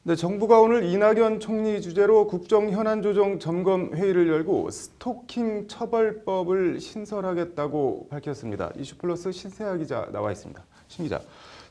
네, 정부가 오늘 이낙연 총리 주재로 국정 현안 조정 점검 회의를 열고 스토킹 처벌법을 신설하겠다고 밝혔습니다. 이슈플러스 신세아 기자 나와 있습니다. 신 기자,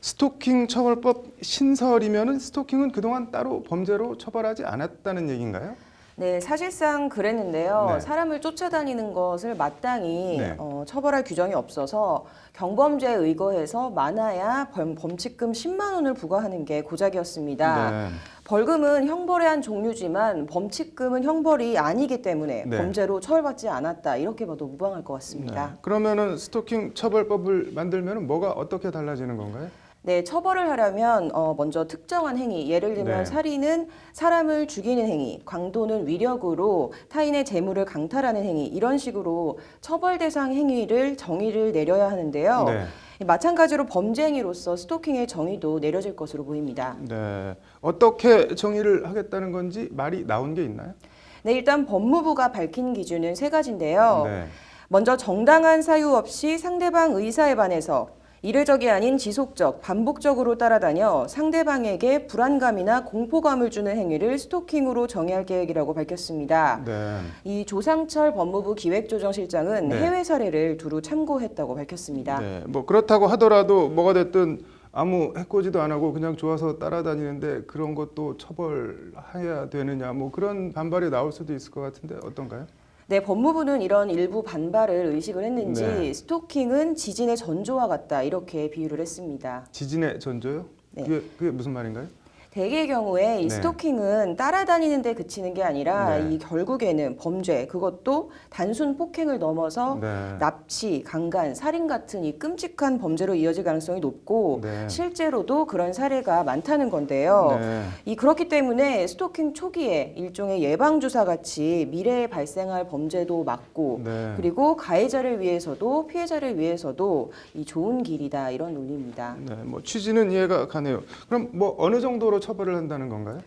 스토킹 처벌법 신설이면은 스토킹은 그동안 따로 범죄로 처벌하지 않았다는 얘기인가요? 네, 사실상 그랬는데요. 네. 사람을 쫓아다니는 것을 마땅히 네. 처벌할 규정이 없어서 경범죄에 의거해서 많아야 범칙금 10만 원을 부과하는 게 고작이었습니다. 네. 벌금은 형벌의 한 종류지만 범칙금은 형벌이 아니기 때문에 네. 범죄로 처벌받지 않았다. 이렇게 봐도 무방할 것 같습니다. 네. 그러면은 스토킹 처벌법을 만들면은 뭐가 어떻게 달라지는 건가요? 네, 처벌을 하려면 먼저 특정한 행위, 예를 들면 네. 살인은 사람을 죽이는 행위, 강도는 위력으로 타인의 재물을 강탈하는 행위, 이런 식으로 처벌 대상 행위를 정의를 내려야 하는데요. 네. 마찬가지로 범죄 행위로서 스토킹의 정의도 내려질 것으로 보입니다. 네. 어떻게 정의를 하겠다는 건지 말이 나온 게 있나요? 네, 일단 법무부가 밝힌 기준은 세 가지인데요. 네. 먼저 정당한 사유 없이 상대방 의사에 반해서 이례적이 아닌 지속적, 반복적으로 따라다녀 상대방에게 불안감이나 공포감을 주는 행위를 스토킹으로 정의할 계획이라고 밝혔습니다. 네. 이 조상철 법무부 기획조정실장은 네. 해외 사례를 두루 참고했다고 밝혔습니다. 네, 뭐 그렇다고 하더라도 뭐가 됐든 아무 해코지도 안 하고 그냥 좋아서 따라다니는데 그런 것도 처벌해야 되느냐 뭐 그런 반발이 나올 수도 있을 것 같은데 어떤가요? 네, 법무부는 이런 일부 반발을 의식을 했는지 네. 스토킹은 지진의 전조와 같다 이렇게 비유를 했습니다. 지진의 전조요? 네. 그게 무슨 말인가요? 대개의 경우에 이 네. 스토킹은 따라다니는 데 그치는 게 아니라 네. 이 결국에는 범죄, 그것도 단순 폭행을 넘어서 네. 납치, 강간, 살인 같은 이 끔찍한 범죄로 이어질 가능성이 높고 네. 실제로도 그런 사례가 많다는 건데요. 네. 그렇기 때문에 스토킹 초기에 일종의 예방주사 같이 미래에 발생할 범죄도 막고 네. 그리고 가해자를 위해서도 피해자를 위해서도 이 좋은 길이다 이런 논리입니다. 네, 뭐 취지는 이해가 가네요. 그럼 뭐 어느 정도로 처벌을 한다는 건가요?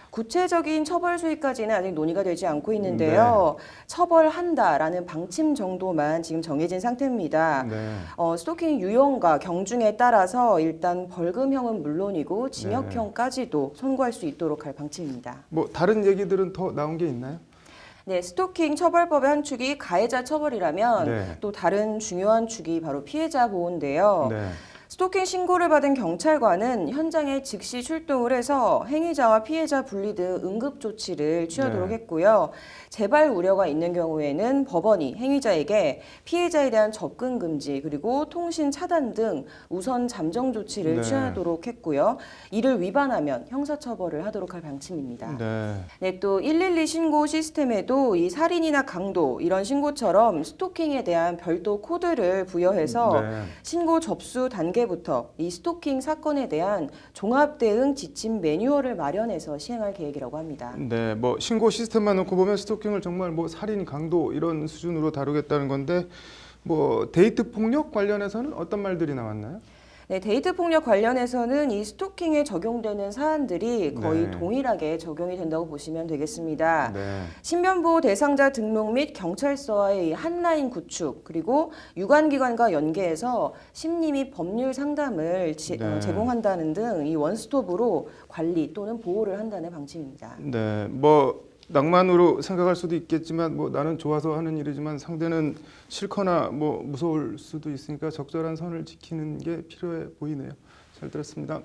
구체적인 처벌 수위까지는 아직 논의가 되지 않고 있는데요. 처벌한다라는 방침 정도만 지금 정해진 상태입니다. 네. 스토킹 유형과 경중에 따라서 일단 벌금형은 물론이고 징역형까지도 선고할 수 있도록 할 방침입니다. 뭐 다른 얘기들은 더 나온 게 있나요? 네, 스토킹 처벌법의 한 축이 가해자 처벌이라면 네. 또 다른 중요한 축이 바로 피해자 보호인데요. 네. 스토킹 신고를 받은 경찰관은 현장에 즉시 출동을 해서 행위자와 피해자 분리 등 응급 조치를 취하도록 네. 했고요. 재발 우려가 있는 경우에는 법원이 행위자에게 피해자에 대한 접근 금지 그리고 통신 차단 등 우선 잠정 조치를 네. 취하도록 했고요. 이를 위반하면 형사처벌을 하도록 할 방침입니다. 네. 네, 또 112 신고 시스템에도 이 살인이나 강도 이런 신고처럼 스토킹에 대한 별도 코드를 부여해서 네. 신고 접수 단계부터 이 스토킹 사건에 대한 종합 대응 지침 매뉴얼을 마련해서 시행할 계획이라고 합니다. 네, 뭐 신고 시스템만 놓고 보면 스토킹을 정말 뭐 살인, 강도 이런 수준으로 다루겠다는 건데 뭐 데이트 폭력 관련해서는 어떤 말들이 나왔나요? 네, 데이트 폭력 관련해서는 이 스토킹에 적용되는 사안들이 거의 네. 동일하게 적용이 된다고 보시면 되겠습니다. 네. 신변보호 대상자 등록 및 경찰서와의 이 한라인 구축 그리고 유관기관과 연계해서 심리 및 법률 상담을 네. 제공한다는 등 이 원스톱으로 관리 또는 보호를 한다는 방침입니다. 네, 뭐 낭만으로 생각할 수도 있겠지만 뭐 나는 좋아서 하는 일이지만 상대는 싫거나 뭐 무서울 수도 있으니까 적절한 선을 지키는 게 필요해 보이네요. 잘 들었습니다.